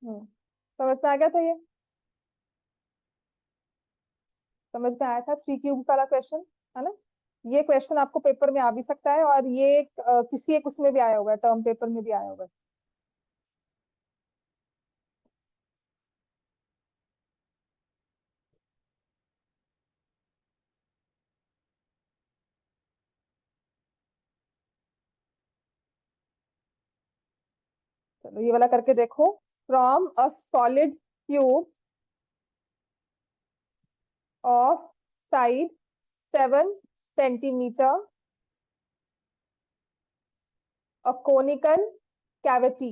समझ में आ गया था ये? समझ में आया था थ्री क्यूब वाला क्वेश्चन, है ना? ये क्वेश्चन आपको पेपर में आ भी सकता है, और ये किसी एक उसमें भी आया होगा, टर्म पेपर में भी आया होगा। चलो ये वाला करके देखो। From a solid cube of side 7 centimetre, a conical cavity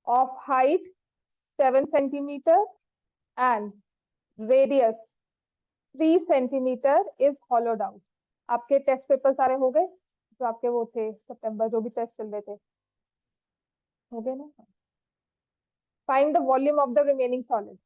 of height 7 centimeter and radius 3 centimeter is hollowed out। आपके टेस्ट पेपर सारे हो गए, जो आपके वो थे सितंबर, जो भी टेस्ट चल रहे थे, हो गए ना? Find the volume of the remaining solid.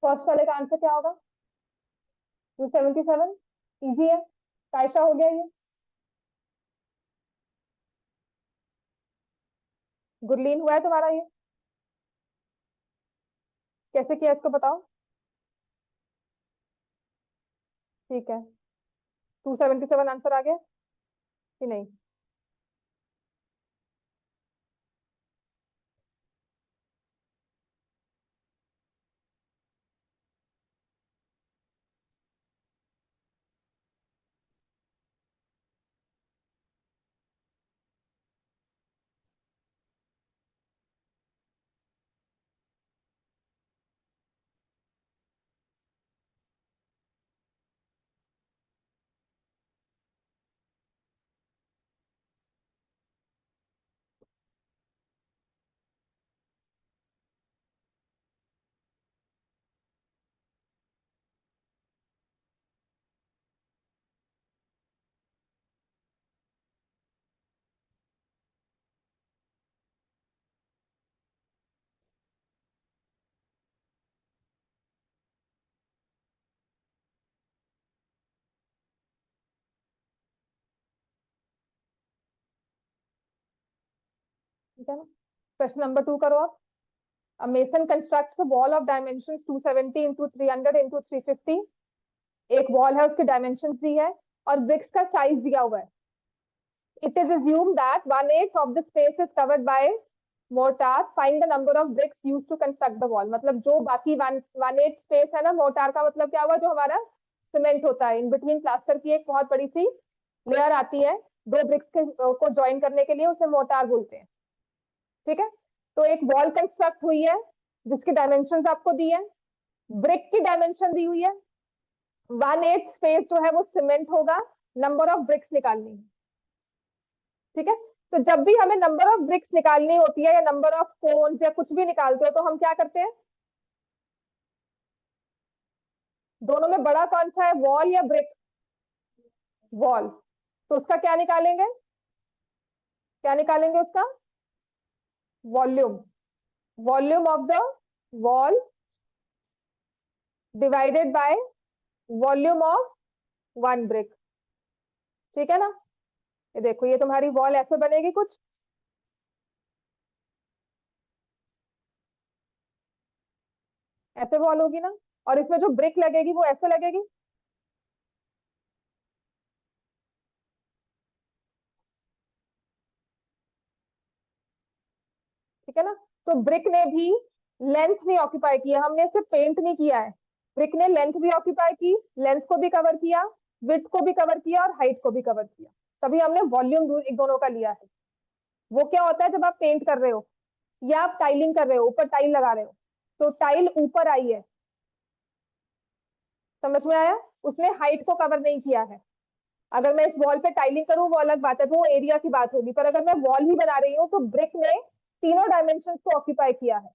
First वाले का आंसर क्या होगा? 277। इजी है, कायशा हो गया ये। गुरलीन हुआ है तुम्हारा ये? कैसे किया इसको बताओ। ठीक है, 277 आंसर आ गया कि नहीं? ठीक है ना। क्वेश्चन नंबर 2 करो आप। A mason constructs a wall of dimensions 270 into 300 into 350. एक वॉल है, उसकी डायमेंशन दी है और ब्रिक्स का साइज दिया हुआ है। It is assumed that 1/8 of the space is covered by mortar. Find the number of bricks used to construct the wall. मतलब जो बाकी 1/8 स्पेस है ना मोर्टार का, मतलब क्या हुआ, जो हमारा सीमेंट होता है, इन बिटवीन प्लास्टर की एक बहुत बड़ी सी लेयर आती है दो ब्रिक्स को ज्वाइन करने के लिए, उसे मोर्टार बोलते हैं। ठीक है, तो एक वॉल कंस्ट्रक्ट हुई है जिसकी डायमेंशन आपको दी है, ब्रिक की डायमेंशन दी हुई है, 1/8 स्पेस जो है वो सीमेंट होगा, नंबर ऑफ ब्रिक्स निकालनी है। ठीक है, तो जब भी हमें नंबर ऑफ ब्रिक्स निकालनी होती है या नंबर ऑफ कोन्स या कुछ भी निकालते हो तो हम क्या करते हैं, दोनों में बड़ा कौन सा है, वॉल या ब्रिक? वॉल। तो उसका क्या निकालेंगे, क्या निकालेंगे उसका? Volume. Volume of the wall divided by volume of one brick. ठीक है ना। ये देखो, ये तुम्हारी वॉल ऐसे बनेगी कुछ, ऐसे वॉल होगी ना, और इसमें जो ब्रिक लगेगी वो ऐसे लगेगी। ठीक है ना। तो ब्रिक ने भी लेंथ नहीं ऑक्यूपाई किया, हमने सिर्फ पेंट नहीं किया है, ब्रिक ने लेंथ भी ऑक्यूपाई की, लेंथ को भी कवर किया, विड्थ को भी कवर किया और हाइट को भी कवर किया, तभी हमने वॉल्यूम इन दोनों का लिया है। वो क्या होता है, जब आप पेंट कर रहे हो या आप टाइलिंग कर रहे हो, ऊपर टाइल लगा रहे हो, तो टाइल ऊपर आई है, समझ में आया, उसने हाइट को कवर नहीं किया है। अगर मैं इस वॉल पे टाइलिंग करूं वो अलग बात है, तो वो एरिया की बात होगी, पर अगर मैं वॉल ही बना रही हूँ तो ब्रिक ने तीनों डायमेंशन को ऑक्यूपाई किया है।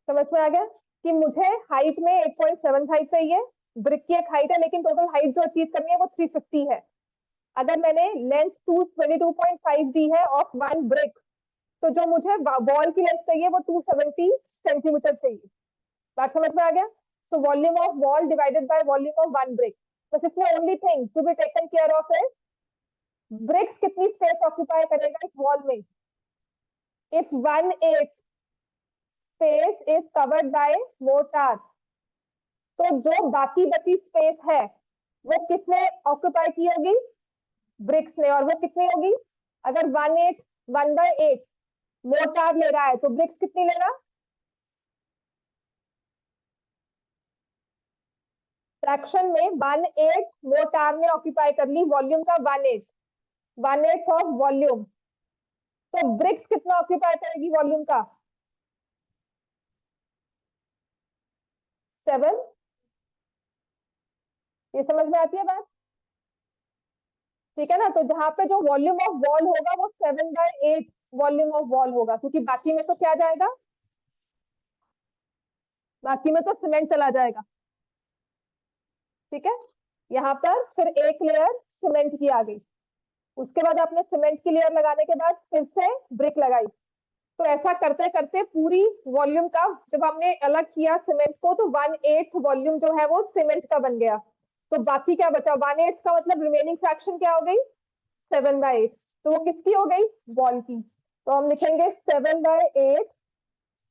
समझ में आ गया कि मुझे हाइट में 8.75 चाहिए, ब्रिक की एक हाइट है, लेकिन टोटल हाइट जो अचीव करनी है वो 350 है। अगर मैंने लेंथ 22.5 दी है ऑफ वन ब्रिक, तो जो मुझे वॉल की लेंथ चाहिए वो 270 सेंटीमीटर चाहिए। बात समझ में आ गया। So volume of wall divided by volume of one brick. बस इसमें only thing to be taken care of is bricks कितनी स्पेस ऑक्यूपाई करेगा इस वॉल में। If 1/8 space is covered by mortar, तो जो बाकी बची स्पेस है वो किसने ऑक्यूपाई की होगी, ब्रिक्स ने, और वो कितनी होगी, अगर 1/8 मोर्टार ले रहा है तो ब्रिक्स कितनी लेगा, फ्रैक्शन में 1/8 मोर्टार ने ऑक्यूपाई कर ली वॉल्यूम का, 1/8 ऑफ वॉल्यूम, तो ब्रिक्स कितना ऑक्यूपाई करेगी वॉल्यूम का, 7। ये समझ में आती है बात? ठीक है ना। तो जहां पे जो वॉल्यूम ऑफ वॉल होगा वो 7/8 वॉल्यूम ऑफ वॉल होगा, क्योंकि बाकी में तो क्या जाएगा, बाकी में तो सीमेंट चला जाएगा। ठीक है, यहाँ पर फिर एक लेयर सीमेंट की आ गई, उसके बाद आपने सीमेंट की लेयर लगाने के बाद फिर से ब्रिक लगाई, तो ऐसा करते करते पूरी वॉल्यूम का, जब हमने अलग किया सीमेंट को, तो 1/8 वॉल्यूम जो है वो सीमेंट का बन गया। तो बाकी क्या बचा, 1/8 का मतलब रिमेनिंग फ्रैक्शन क्या हो गई, 7/8। तो वो किसकी हो गई, वॉल की। तो हम लिखेंगे 7/8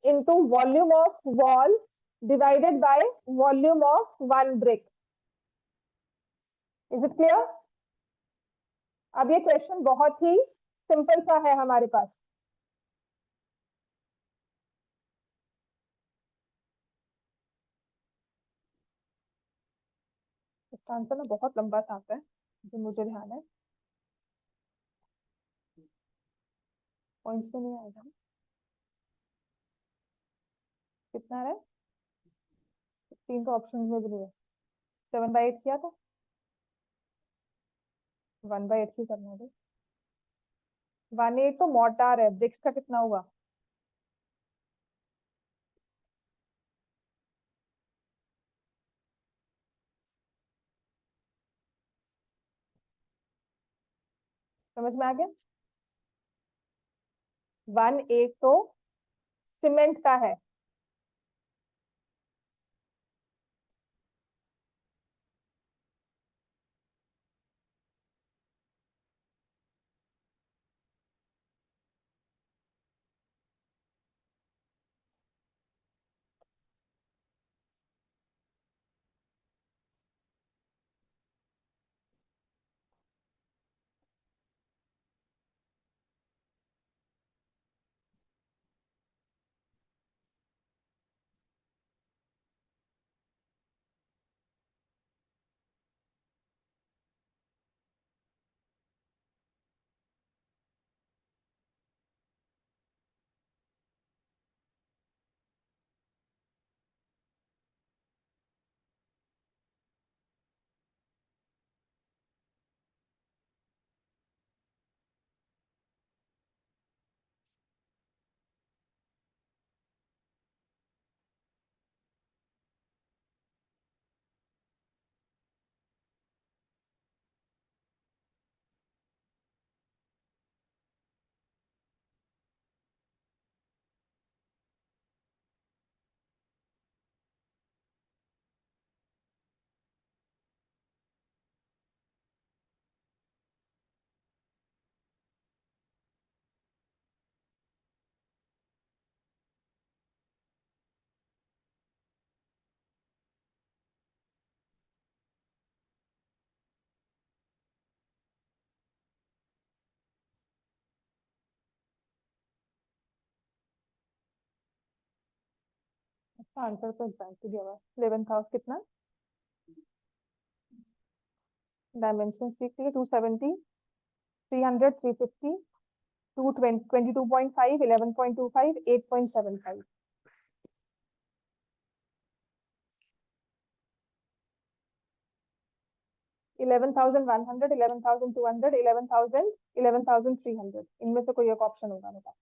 into volume of wall divided by volume of one brick. Is it clear? अब ये क्वेश्चन बहुत ही सिंपल सा है हमारे पास। इसका आंसर ना बहुत लंबा सा आता है, जो मुझे ध्यान है, पॉइंट्स पे नहीं आएगा। कितना है, 3 तो ऑप्शन में भी नहीं है। 7/8 किया था, 1/8 ही करना है। 1/8 तो मोर्टार है, ब्रिक्स का कितना हुआ, समझ में आ गया। 1/8 तो सीमेंट का है, आंसर तो एग्जैक्ट दिया हुआ है 11,000 कितना डायमेंशन सीख लिए 270 300 350 22.5 11.25 8.75 11,100 11,200 11,000 11,300 इनमें से कोई एक ऑप्शन होगा बता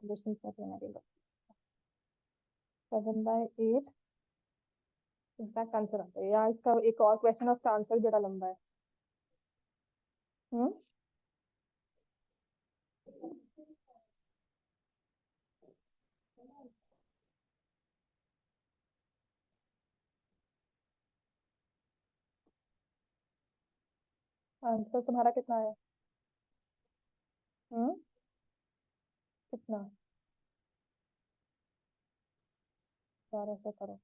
क्वेश्चन कर लेना देगा 7/8 एग्जैक्ट आंसर आता है या इसका एक और क्वेश्चन है उसका आंसर भी बड़ा लंबा है हम्म आंसर तुम्हारा कितना है हम्म कितना 1200 करो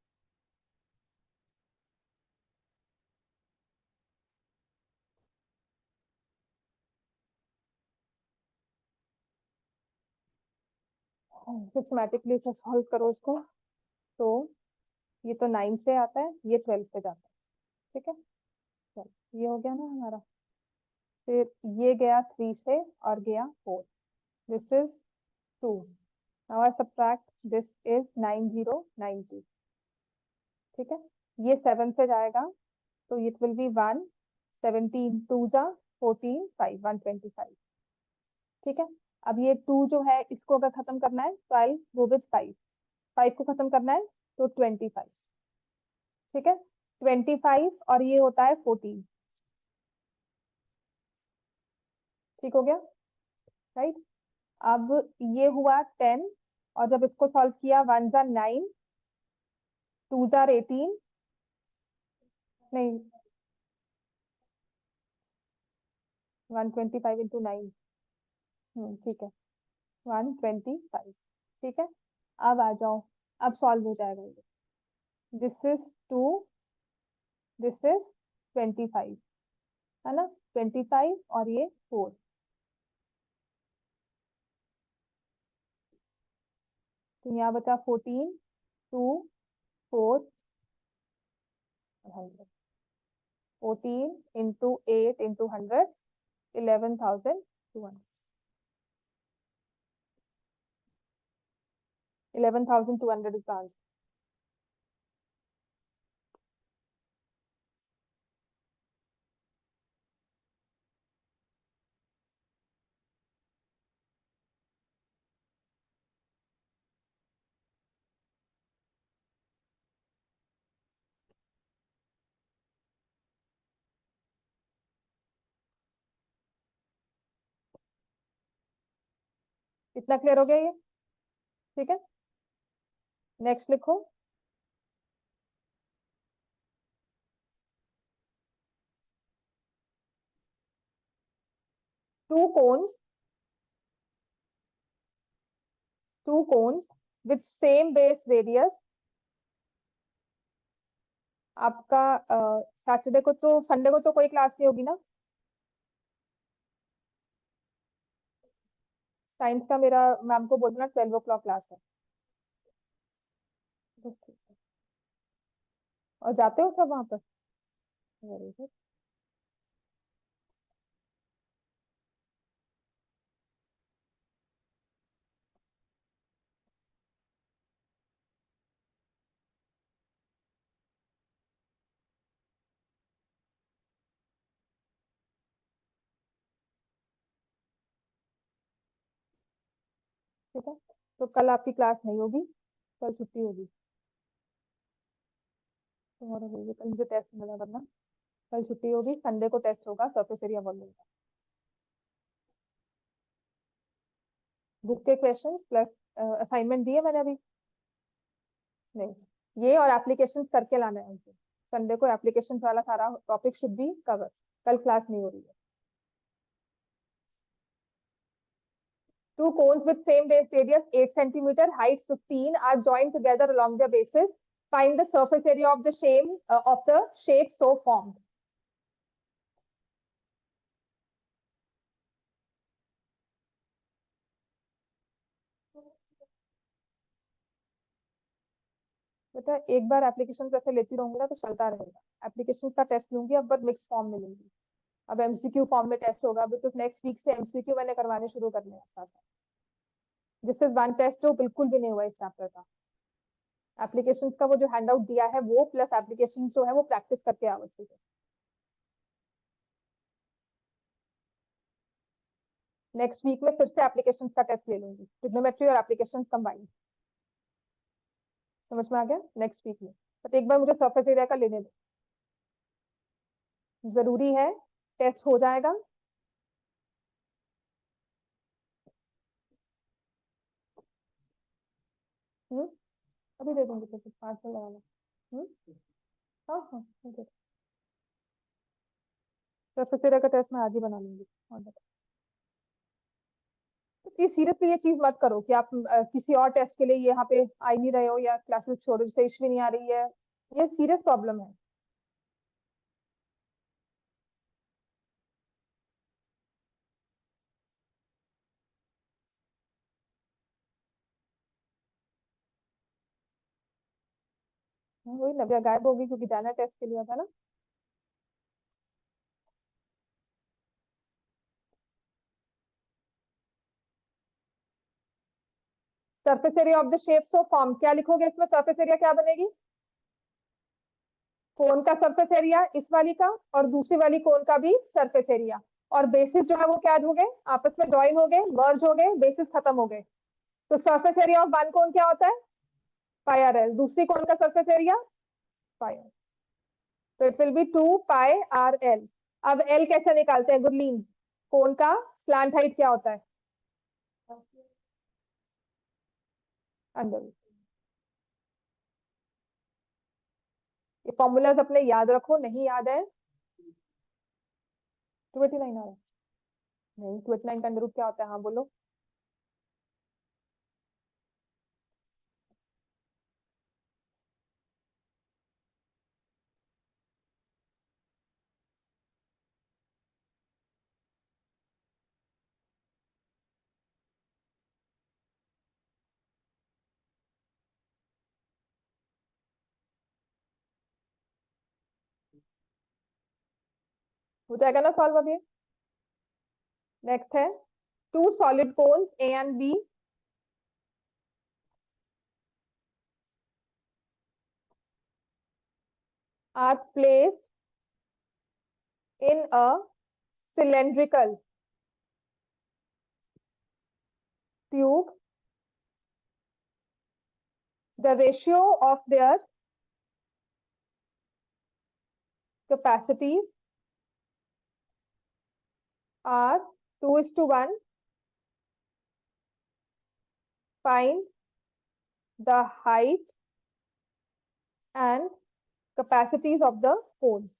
सिस्टमैटिकली से सॉल्व करो उसको तो ये तो 9 से आता है ये 12 से जाता है ठीक है चलो ये हो गया ना हमारा फिर ये गया 3 से और गया 4 this is 2 now I subtract this is 9090 ठीक है ये 7 से जाएगा तो इट विल बी 1 17 2 जा 14 5 125 ठीक है अब ये 2 जो है इसको अगर खत्म करना है तो आई गो विद 5 5 को खत्म करना है तो 25 ठीक है 25 और ये होता है 14 ठीक हो गया राइट अब ये हुआ 10 और जब इसको सॉल्व किया 1 जा 9 2 जार 18 नहीं 125 इंटू 9 ठीक है 125 ठीक है अब आ जाओ अब सॉल्व हो जाएगा ये दिस इज 2 दिस इज 25 है ना 25 और ये 4 तो यहाँ बचा 14 2 4 100 14 into 8 into 100 11,200 11,200 is the answer इतना क्लियर हो गया ये ठीक है नेक्स्ट लिखो to cons two cones with same base radius आपका सैटरडे को तो संडे को तो कोई क्लास नहीं होगी ना साइंस का मेरा मैम को बोलना 12 o'clock क्लास है बस ठीक है। और जाते हो सब वहां पर वेरी गुड ठीक है, तो कल आपकी क्लास नहीं होगी, कल छुट्टी होगी। कल मुझे टेस्ट मिला, वरना कल छुट्टी होगी, संडे को टेस्ट होगा सरफेस एरिया वॉल्यूम का। बुक के क्वेश्चंस प्लस असाइनमेंट दिए मैंने अभी नहीं, ये और एप्लीकेशन करके लाना है उनको। संडे को एप्लीकेशन वाला सारा टॉपिक शुड बी कवर, कल क्लास नहीं हो रही है। Two cones with same base radius 8 centimeter, height 15 are joined together along their bases. Find the surface area of the shape so formed. बेटा एक बार एप्लीकेशन ऐसे लेती रहूंगी ना तो चलता रहेगा। एप्लीकेशन का टेस्ट लूंगी अब, बट मिक्स फॉर्म में लूंगी। अब एमसीक्यू फॉर्म में टेस्ट होगा, बिकॉज नेक्स्ट वीक से एमसीक्यू मैंने करवाने शुरू करने हैं साथ साथ। दिस इज वन टेस्ट जो बिल्कुल भी नहीं हुआ इस चैप्टर का। एप्लीकेशन का वो जो हैंड आउट दिया है वो प्लस एप्लीकेशन जो है वो प्रैक्टिस करके आवश्यक है। नेक्स्ट वीक में फिर से एप्लीकेशन का टेस्ट ले लूंगी, ट्रिग्नोमेट्री और एप्लीकेशन कंबाइंड। समझ में आ गया? नेक्स्ट वीक में, बट एक बार मुझे सरफेस एरिया का लेने दो, जरूरी है, टेस्ट हो जाएगा। हम्म, अभी दे दूंगी, तो 5 सौ लगा लो। हाँ हाँ, सरफेस एरिया का टेस्ट मैं आज ही बना लूंगी। और बता, प्लीज सीरियसली ये चीज मत करो कि आप किसी और टेस्ट के लिए यहाँ पे आ ही नहीं रहे हो, या क्लासेस छोड़ सेश भी नहीं आ रही है। ये सीरियस प्रॉब्लम है। वही नव्या गायब होगी क्योंकि जाना टेस्ट के लिए था ना। Surface area of the shapes of form क्या लिखोगे इसमें? सरफेस एरिया क्या बनेगी? कोन का सरफेस एरिया इस वाली का, और दूसरी वाली कोन का भी सरफेस एरिया, और बेसिस जो है वो क्या हो गए, आपस में ज्वाइन हो गए, मर्ज हो गए, बेसिस खत्म हो गए। तो सरफेस एरिया ऑफ वन कोन क्या होता है? पाई आर एल। दूसरी कोन का सरफेस एरिया पाई आर, तो it will be 2 pi R L. अब एल कैसे निकालते हैं गुरलीन? कोन का स्लैंट हाइट क्या होता है? अंडर। ये फॉर्मूलाज अपने याद रखो, नहीं याद है 289 आ रहा है। नहीं, 289 का अंडर रूट क्या होता है? हाँ बोलो। हो जाएगा ना सॉल्व अभी? नेक्स्ट है, two solid cones A and B are placed in a cylindrical tube. The ratio of their capacities are 2:1. Find the height and capacities of the cones.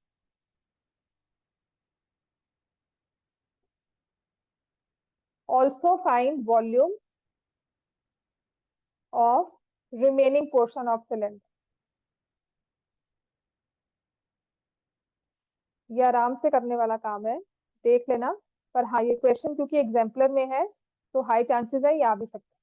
Also find volume of remaining portion of cylinder. ये आराम से करने वाला काम है, देख लेना। पर हाँ, ये क्वेश्चन क्योंकि एग्जाम्पलर में है तो हाई चांसेस है ये आ भी सकता है।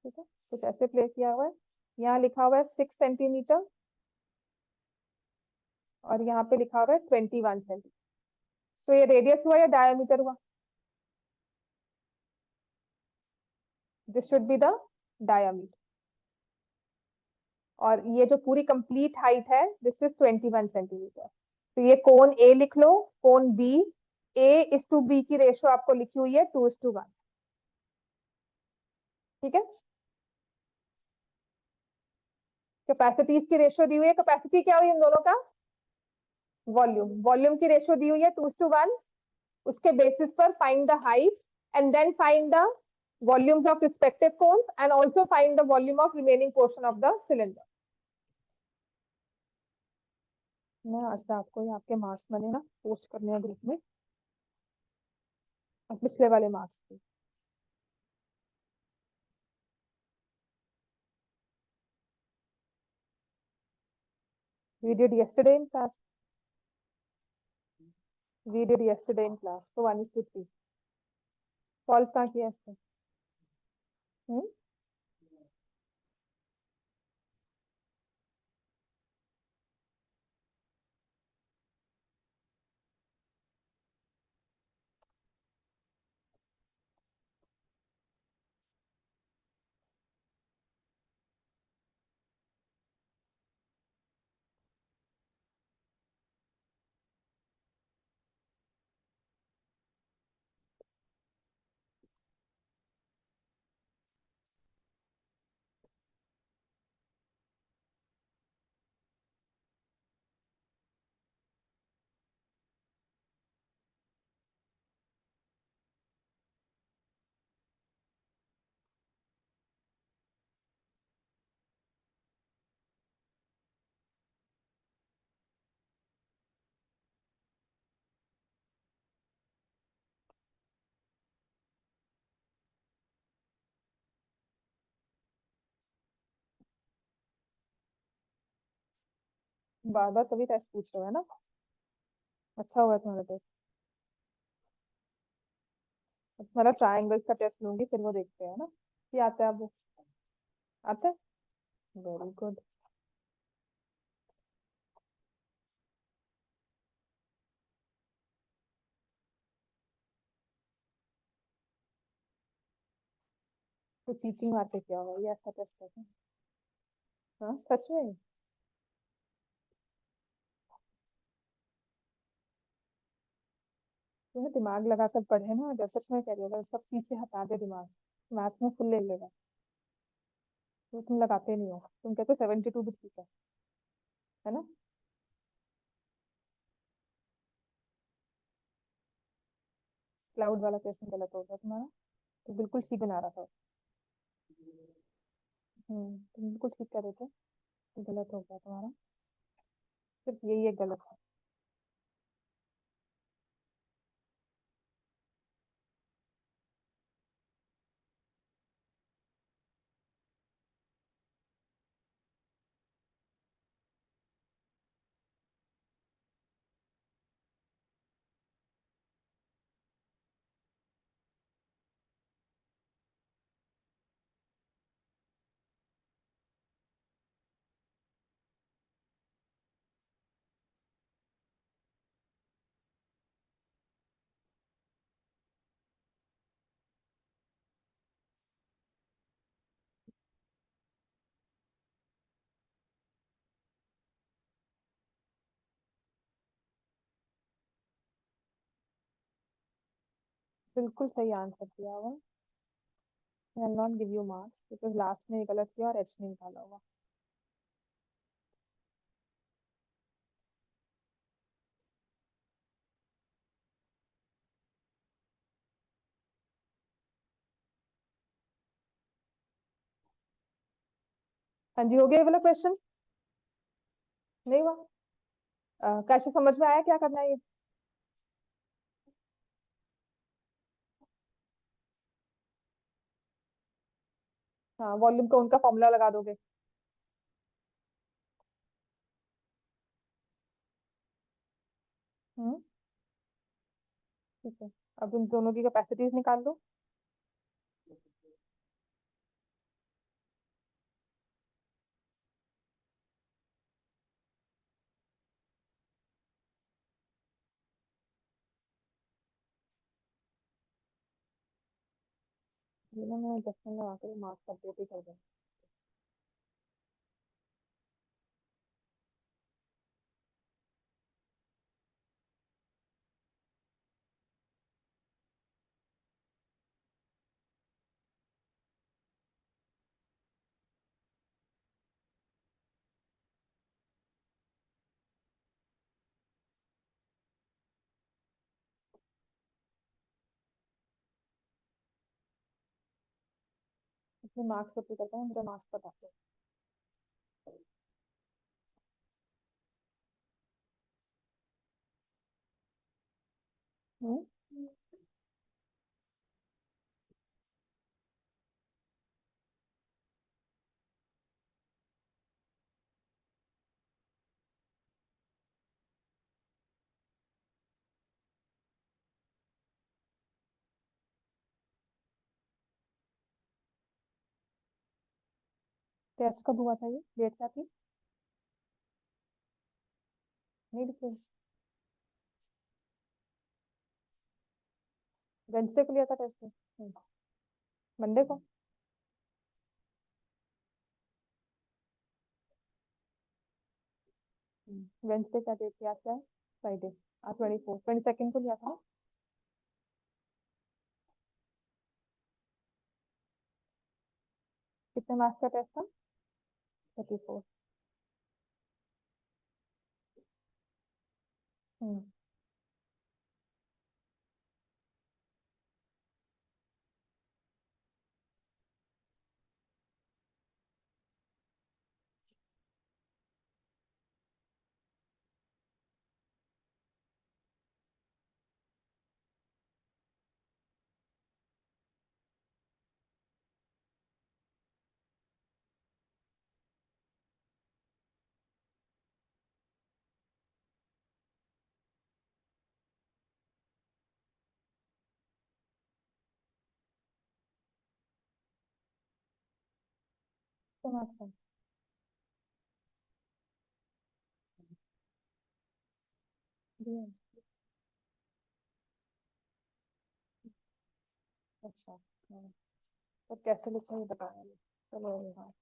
ठीक है, कुछ ऐसे प्ले किया हुआ है, यहाँ लिखा हुआ है 6 सेंटीमीटर, और यहाँ पे लिखा हुआ है 21 सेंटीमीटर। सो ये रेडियस हुआ या डायमीटर हुआ? This should be the diameter. और ये जो पूरी कंप्लीट हाइट है दिस इज 21 सेंटीमीटर। तो ये कोन ए लिख लो, कोन बी, ए इस टू बी की रेशियो आपको लिखी हुई है 2:1। ठीक है, कैपेसिटीज की रेशियो दी हुई है। कैपेसिटी क्या हुई इन दोनों का? वॉल्यूम। वॉल्यूम की रेशियो दी हुई है 2:1। उसके बेसिस पर find the height and then find the volumes of respective cones and also find the volume of remaining portion of the cylinder. मैं आज रात को ही आपके मार्क्स मैंने ना पोस्ट करने हैं ग्रुप में, और पिछले वाले मार्क्स की। We did yesterday in class. We did yesterday in class. So 1:3 solve कहाँ किया इसको? हम्म, बार बार सभी टेस्ट पूछ रहे हो है ना? अच्छा हुआ तुम्हारा टेस्ट। तुम्हारा ट्रायंगल्स का टेस्ट लूंगी फिर वो देखते हैं ना कि आता है अब वो। आता है, वेरी गुड। तो चीटिंग मार के क्या हुआ, ये ऐसा टेस्ट है क्या? हाँ सच में। तुम्हें दिमाग लगाकर पढ़े ना, अगर सच में कह रही हो, अगर सब चीज से हटा दे दिमाग, मैथ में फुल ले लेगा। तो तुम लगाते नहीं हो, तुम कहते हो 72 भी ठीक है ना? क्लाउड वाला क्वेश्चन गलत हो गया तुम्हारा, तो बिल्कुल ठीक बना रहा था। तुम बिल्कुल ठीक कर रहे थे, तो गलत हो गया तुम्हारा। सिर्फ यही एक गलत है। बिल्कुल सही आंसर दिया हुआ। I not give you marks because last में ये गलत किया और एच नहीं निकाला हुआ। हाँ जी, हो गया ये वाला क्वेश्चन? नहीं हुआ? कैसे समझ में आया क्या करना है ये? हाँ, वॉल्यूम का उनका फॉर्मूला लगा दोगे। हम्म, ठीक है। अब इन दोनों की कैपेसिटीज निकाल दो। ये ना मैं 10 मिनट लगा के मार्क्स अपडेट ही कर दूँ। अपने मार्क्स कॉपी करते हैं, मुझे मार्क्स बताते हैं। टेस्ट कब हुआ था, ये डेट क्या थी? नहीं लिखे? वेंसडे को लिया था टेस्ट? मंडे को? वेंसडे क्या डेट थी, आज क्या है? फ्राइडे। आज 24, 22 को लिया था ना? कितने मार्क्स का टेस्ट था? 34। हम्म। कितने मार्क्स का? दिए? अच्छा। तो कैसे लिखा ये बताया नहीं। चलो हाँ।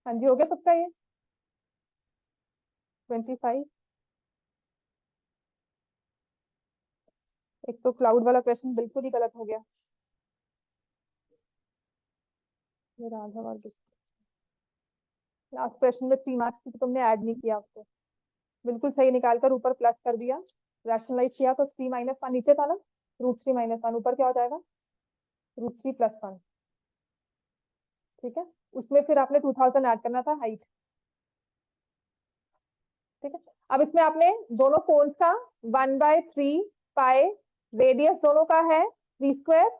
हाँ जी, हो गया सबका ये? 25। एक तो क्लाउड वाला क्वेश्चन बिल्कुल ही गलत हो गया। ये राघव और लास्ट क्वेश्चन में 3 मार्क्स की तो तुमने ऐड नहीं किया उसको। बिल्कुल सही निकाल कर ऊपर प्लस कर दिया। रैशनलाइज किया तो 3 - 1 नीचे था ना, √3 - 1 ऊपर क्या हो जाएगा? √3 + 1। ठीक है। उसमें फिर आपने 2000 ऐड करना था हाइट। ठीक है। अब इसमें आपने दोनों कोन्स का 1/3 पाई, रेडियस दोनों का है 3²,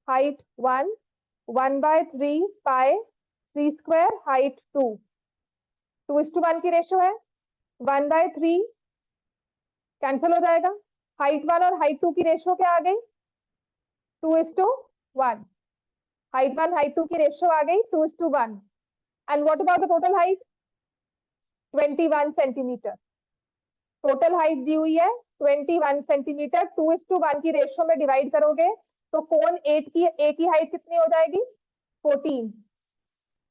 हाइट 1, 1/3 पाई 3² हाइट 2, 2:1 की रेशियो है। 1/3 कैंसिल हो जाएगा। हाइट 1 और हाइट 2 की रेशियो क्या आ गई? 2:1। हाइट 1 हाइट 2 की रेशियो आ गई 2:1। And what about the total height? 21 centimetre. Total height दी हुई है 21 सेंटीमीटर। 2:1 की रेशियो में डिवाइड करोगे तो कोण ए की हाइट कितनी हो जाएगी? 14।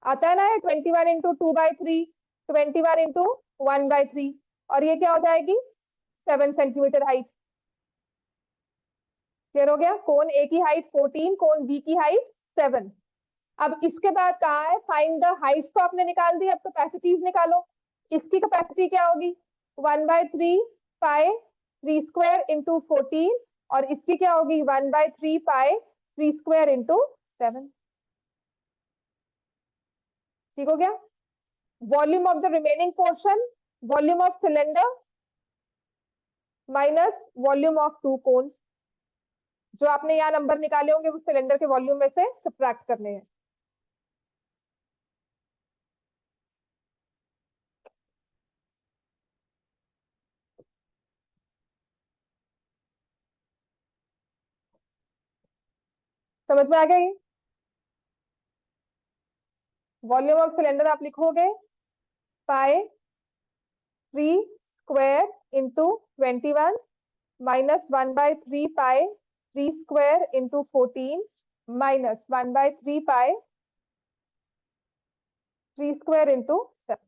आता है ना? 21 × 2/3, 21 × 1/3, और ये क्या हो जाएगी? 7 सेंटीमीटर हाइट। क्लियर हो गया? कोण ए की हाइट 14, कोण बी की हाइट 7। अब इसके बाद कहा है फाइंड द हाइट्स, तो आपने निकाल दी, अब कैपेसिटीज निकालो। इसकी कैपेसिटी क्या होगी? 1/3 पाई 3² × 14, और इसकी क्या होगी? 1/3 पाई 3² × 7। ठीक हो गया? Volume of the remaining portion, volume of cylinder minus volume of 2 cones. जो आपने यहाँ नंबर निकाले होंगे वो सिलेंडर के वॉल्यूम में से सब्ट्रैक्ट करने हैं। समझ में आ गया ये? वॉल्यूम ऑफ सिलेंडर आप लिखोगे पाई 3 स्क्वायर इंटू 21 -1/3 पाई 3 स्क्वायर इंटू 14 -1/3 पाई 3 स्क्वायर इंटू 7।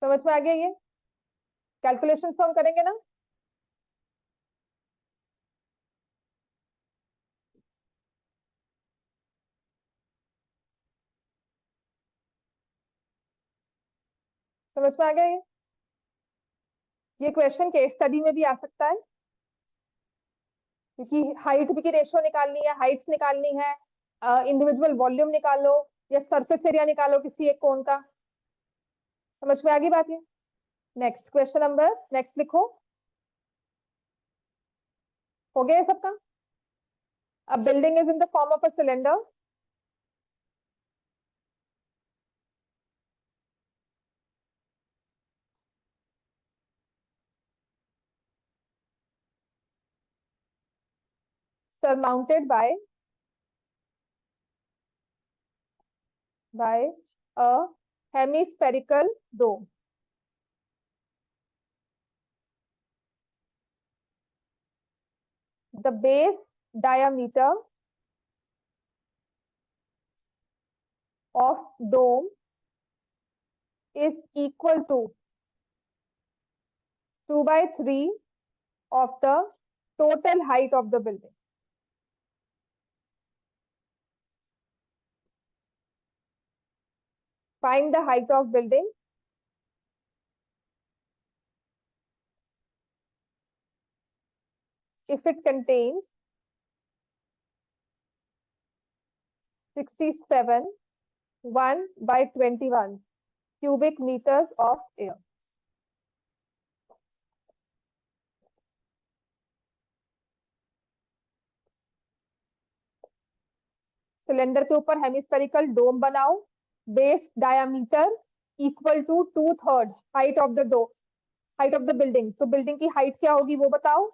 समझ में आ गया ये? कैलकुलेशन हम करेंगे ना? समझ में आ गया ये क्वेश्चन केस स्टडी में भी आ सकता है, क्योंकि हाइट की रेशियो निकालनी है, हाइट्स निकालनी है, इंडिविजुअल वॉल्यूम निकालो या सरफेस एरिया निकालो किसी एक कोन का। समझ में आ गई बात ये? नेक्स्ट क्वेश्चन नंबर, नेक्स्ट लिखो। हो गया ये सबका? अब building is in the form of a cylinder. surmounted by a hemispherical dome. The base diameter of dome is equal to 2/3 of the total height of the building. Find the height of building if it contains 67 1/21 cubic meters of air. Cylinder के ऊपर hemispherical dome बनाओ, base diameter equal to 2/3 height of the dome, height of the building. तो building की height क्या होगी वो बताओ।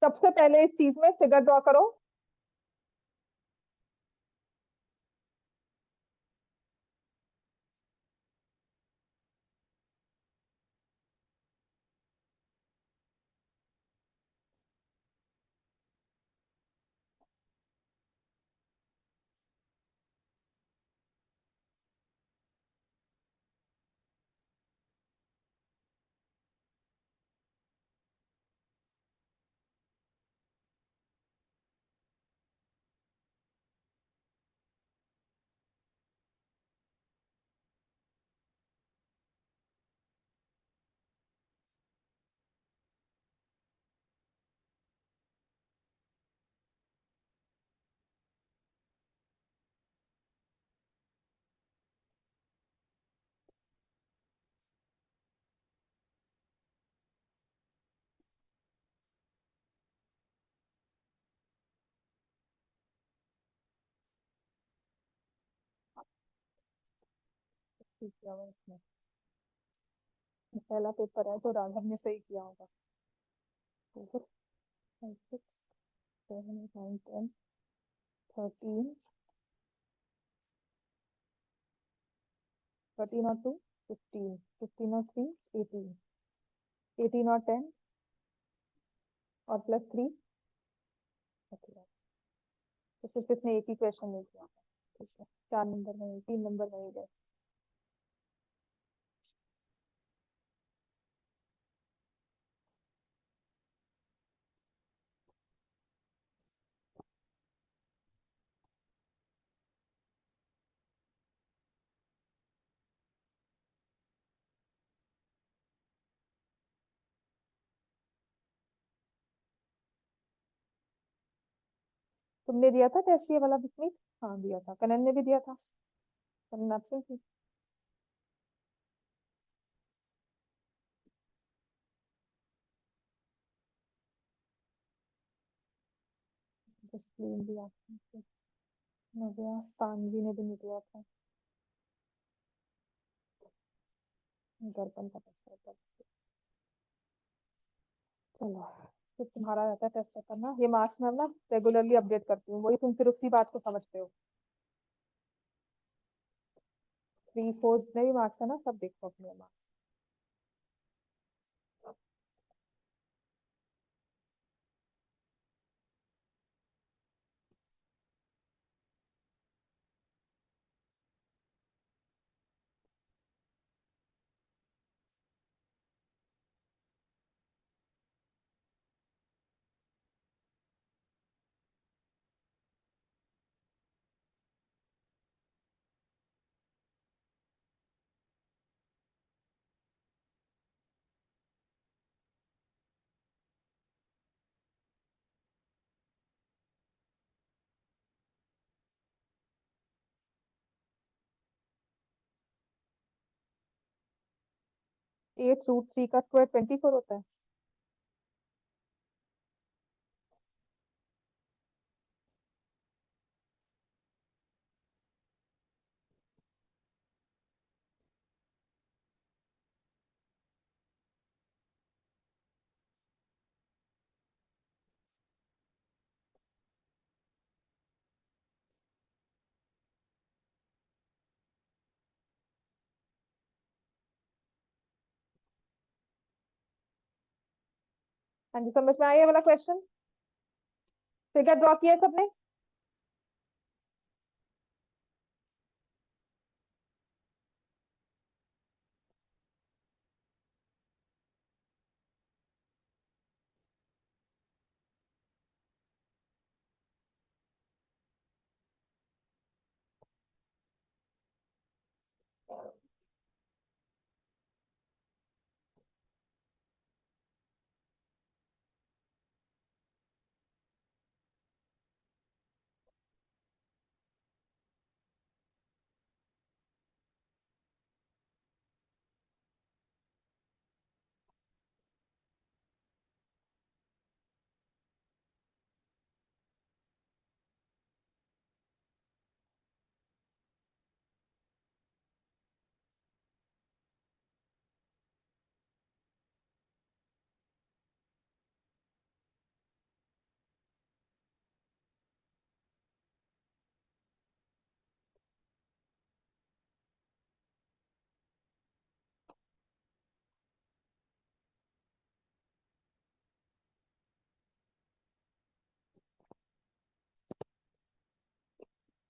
सबसे पहले इस चीज में फिगर ड्रॉ करो। किया हुआ इसमें, पहला पेपर है तो राघव ने सही किया होगा। 4 5 6 7 8 9 10 13 13 और 2 15 15 और 3 18 18 और 10 और +3 31। तो सिर्फ इसने एक ही क्वेश्चन नहीं किया। ठीक है, 4 नंबर में 3 नंबर में गए। तुमने दिया था टेस्ट ये वाला बिस्मित? हाँ दिया था, कनन ने भी दिया था। कनन आपसे थी। जसलीन भी आपसे, नव्या, सानवी ने भी नहीं दिया था। दर्पण का टेस्ट पेपर। चलो, फिर तुम्हारा रहता है टेस्ट पेपर ना, ये मार्क्स में ना रेगुलरली अपडेट करती हूँ, वही तुम फिर उसी बात को समझते हो। 3-4 जितने भी मार्क्स है ना, सब देखो अपने मार्क्स। 8√3 का स्क्वायर 24 होता है। हाँ जी, समझ में आया वाला क्वेश्चन? फिगर ड्रॉ किया सबने?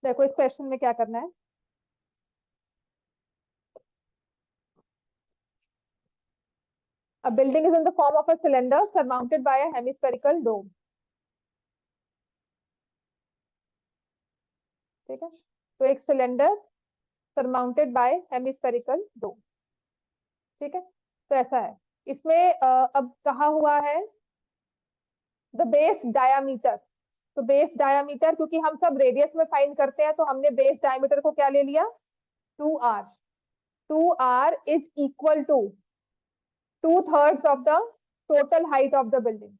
देखो इस क्वेश्चन में क्या करना है। A building is in the form of a cylinder surmounted by a hemispherical dome. ठीक है, तो एक सिलेंडर सरमाउंटेड बाय हेमिस्फेरिकल डोम। ठीक है, तो ऐसा है। इसमें अब कहा हुआ है द बेस डायामीटर। तो बेस डायामीटर, क्योंकि हम सब रेडियस में फाइंड करते हैं, तो हमने बेस डायामीटर को क्या ले लिया? 2r। 2r is equal to 2/3 of the total height of the building.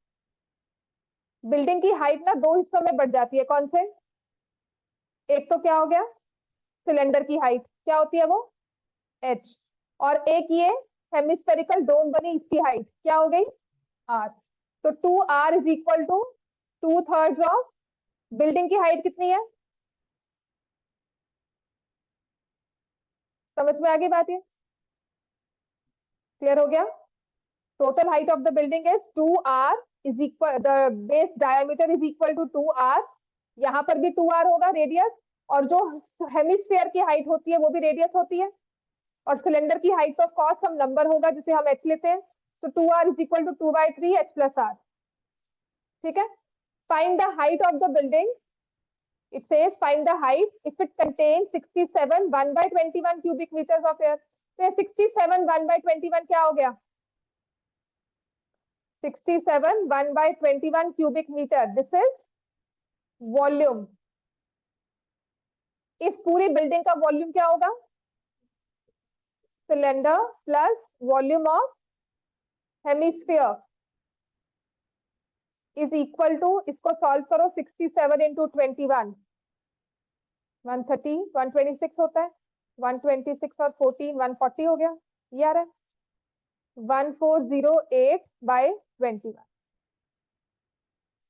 Building की हाइट ना दो हिस्सों में बढ़ जाती है, कौन से? एक तो क्या हो गया, सिलेंडर की हाइट क्या होती है वो, h। और एक ये हेमिस्फेरिकल डोम बनी, इसकी हाइट क्या हो गई, r। तो 2r is equal to 2/3 of building की हाइट कितनी है? समझ में आ गई बात? ये क्लियर हो गया? Total height of the building is 2r is equal, the base diameter is equal to 2r। यहाँ पर भी 2r होगा रेडियस, और जो हेमिस्फीयर की हाइट होती है वो भी रेडियस होती है, और सिलेंडर की हाइट तो कॉस हम नंबर होगा जिसे हम h लेते हैं। तो 2r is equal to 2/3 h plus r। ठीक है, find the height of the building. It says find the height if it contains 67 1/21 cubic meters of air। तो 67 1/21 क्या हो गया? 67 1/21 cubic meter। This is volume. इस पूरी बिल्डिंग का volume क्या होगा? Cylinder plus volume of hemisphere is equal to, इसको सॉल्व करो, 67 इंटू 21 130 126 होता है, 126 और 14 140 हो गया। ये आ रहा है। 1408/21।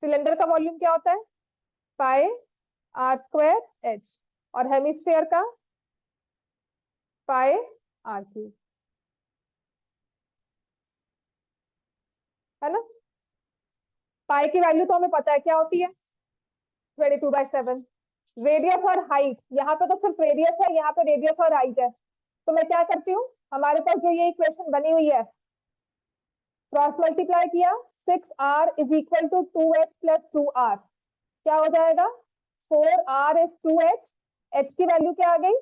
सिलेंडर का वॉल्यूम क्या होता है? पाई आर स्क्वायर एच, और हेमिस्फेयर का पाई आर क्यूब, है ना? पाई की वैल्यू तो हमें पता है क्या होती है, 22/7। रेडियस और हाइट, यहाँ पे तो सिर्फ रेडियस है, यहाँ पे रेडियस और हाइट है, तो मैं क्या करती हूँ, हमारे पास जो ये इक्वेशन बनी हुई है, क्रॉस मल्टीप्लाई किया, 6r is equal to 2h plus 2r, क्या हो जाएगा? 4r इज 2h, h की वैल्यू क्या आ गई?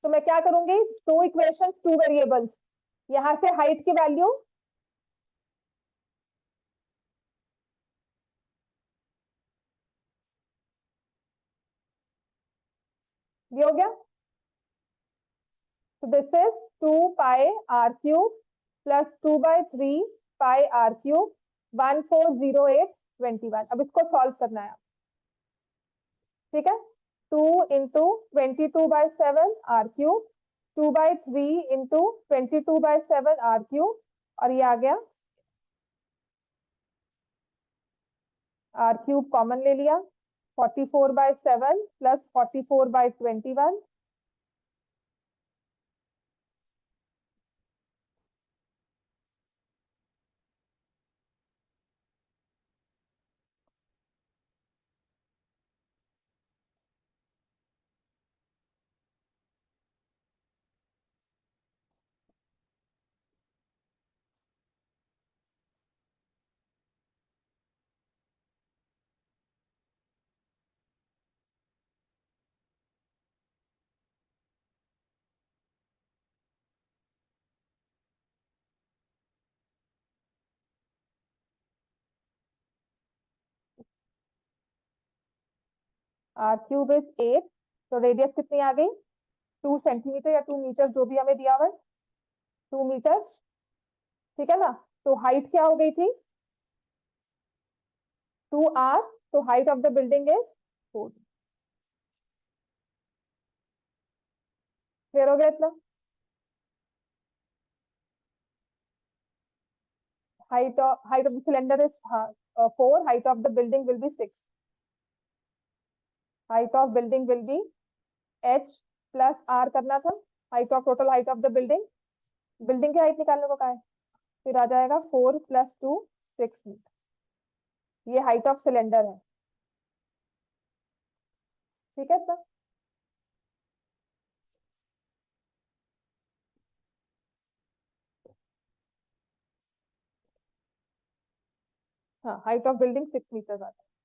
तो मैं क्या करूंगी, टू इक्वेशंस टू वेरिएबल्स, यहां से हाइट की वैल्यू ये हो गया। So this is 2 pi r cube plus 2/3 pi r cube 1408/21। अब इसको सॉल्व करना है, ठीक है? 2 into 22/7 r cube, 2/3 into 22/7 r cube, और ये आ गया r क्यूब कॉमन ले लिया, 44/7 प्लस 44/21, r क्यूब इज 8, तो रेडियस कितनी आ गई? 2 सेंटीमीटर या 2 मीटर, जो भी हमें दिया हुआ है, 2 मीटर्स, ठीक है ना? तो हाइट क्या हो गई थी? 2r, तो height of the building is 4। Clear हो गया इतना? Height of the cylinder is 4, height of the building will be 6, height of building will be h plus r करना था, height of total height of the building, building की height निकालने को कहा है, फिर आ जाएगा 4 + 2 6 मीटर, ये हाइट ऑफ सिलेंडर है, ठीक है सर? हाँ, हाइट ऑफ बिल्डिंग 6 मीटर आता है।